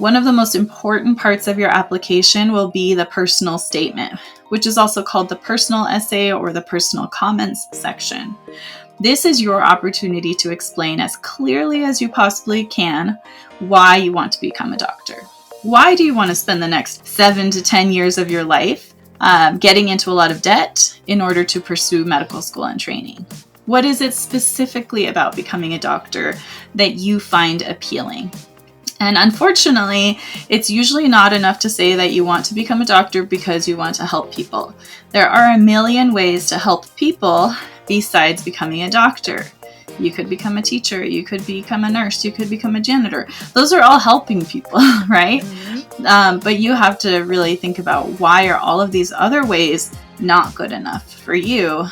One of the most important parts of your application will be the personal statement, which is also called the personal essay or the personal comments section. This is your opportunity to explain as clearly as you possibly can why you want to become a doctor. Why do you want to spend the next 7 to 10 years of your life getting into a lot of debt in order to pursue medical school and training? What is it specifically about becoming a doctor that you find appealing? And unfortunately, it's usually not enough to say that you want to become a doctor because you want to help people. There are a million ways to help people besides becoming a doctor. You could become a teacher, you could become a nurse, you could become a janitor. Those are all helping people, right? Mm-hmm. But you have to really think about, why are all of these other ways not good enough for you,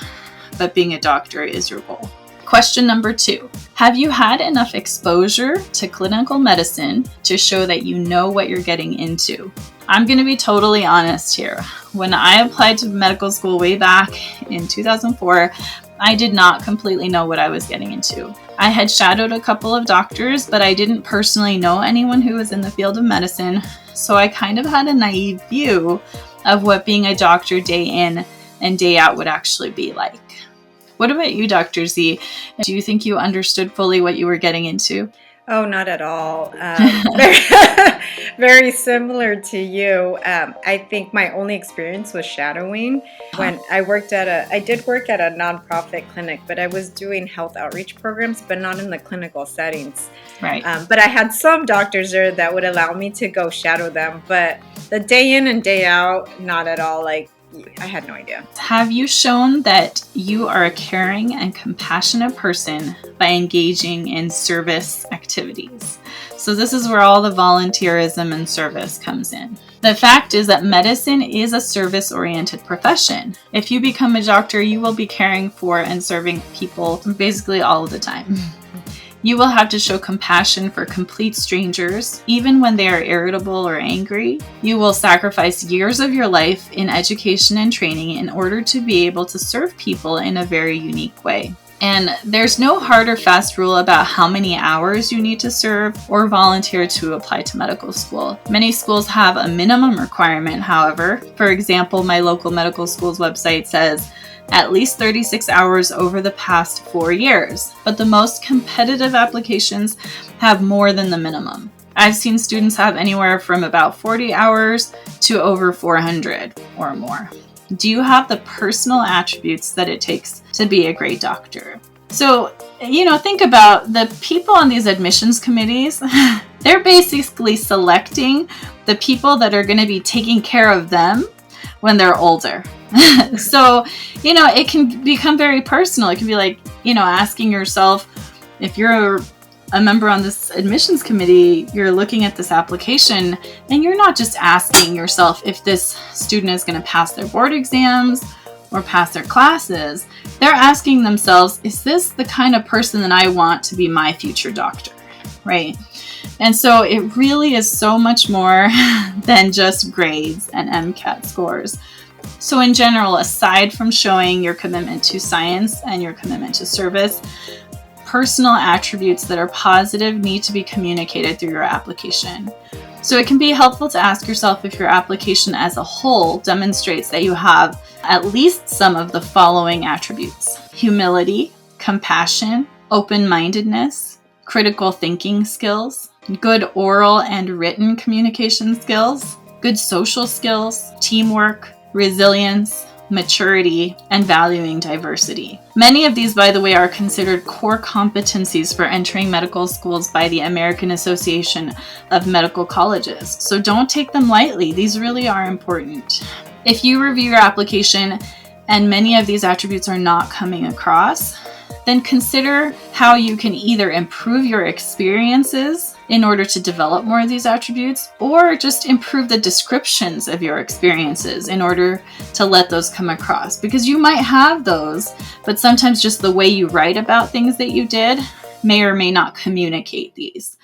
but being a doctor is your goal? Question number 2, have you had enough exposure to clinical medicine to show that you know what you're getting into? I'm going to be totally honest here. When I applied to medical school way back in 2004, I did not completely know what I was getting into. I had shadowed a couple of doctors, but I didn't personally know anyone who was in the field of medicine, so I kind of had a naive view of what being a doctor day in and day out would actually be like. What about you, Dr. Z? Do you think you understood fully what you were getting into? Oh, not at all. Very similar to you. I think my only experience was shadowing. When I did work at a nonprofit clinic, but I was doing health outreach programs, but not in the clinical settings. Right. But I had some doctors there that would allow me to go shadow them, but the day in and day out, not at all. I had no idea. Have you shown that you are a caring and compassionate person by engaging in service activities? So this is where all the volunteerism and service comes in. The fact is that medicine is a service-oriented profession. If you become a doctor, you will be caring for and serving people basically all of the time. You will have to show compassion for complete strangers, even when they are irritable or angry. You will sacrifice years of your life in education and training in order to be able to serve people in a very unique way. And there's no hard or fast rule about how many hours you need to serve or volunteer to apply to medical school. Many schools have a minimum requirement, however. For example, my local medical school's website says at least 36 hours over the past 4 years, but the most competitive applications have more than the minimum. I've seen students have anywhere from about 40 hours to over 400 or more. Do you have the personal attributes that it takes to be a great doctor? So, think about the people on these admissions committees. They're basically selecting the people that are going to be taking care of them when they're older. So, it can become very personal. It can be like, asking yourself, if you're a member on this admissions committee, you're looking at this application and you're not just asking yourself if this student is going to pass their board exams or pass their classes. They're asking themselves, is this the kind of person that I want to be my future doctor, right? And so it really is so much more than just grades and MCAT scores. So in general, aside from showing your commitment to science and your commitment to service, personal attributes that are positive need to be communicated through your application. So it can be helpful to ask yourself if your application as a whole demonstrates that you have at least some of the following attributes: humility, compassion, open-mindedness, critical thinking skills, good oral and written communication skills, good social skills, teamwork, resilience, maturity, and valuing diversity. Many of these, by the way, are considered core competencies for entering medical schools by the American Association of Medical Colleges. So don't take them lightly. These really are important. If you review your application and many of these attributes are not coming across, then consider how you can either improve your experiences in order to develop more of these attributes, or just improve the descriptions of your experiences in order to let those come across. Because you might have those, but sometimes just the way you write about things that you did may or may not communicate these.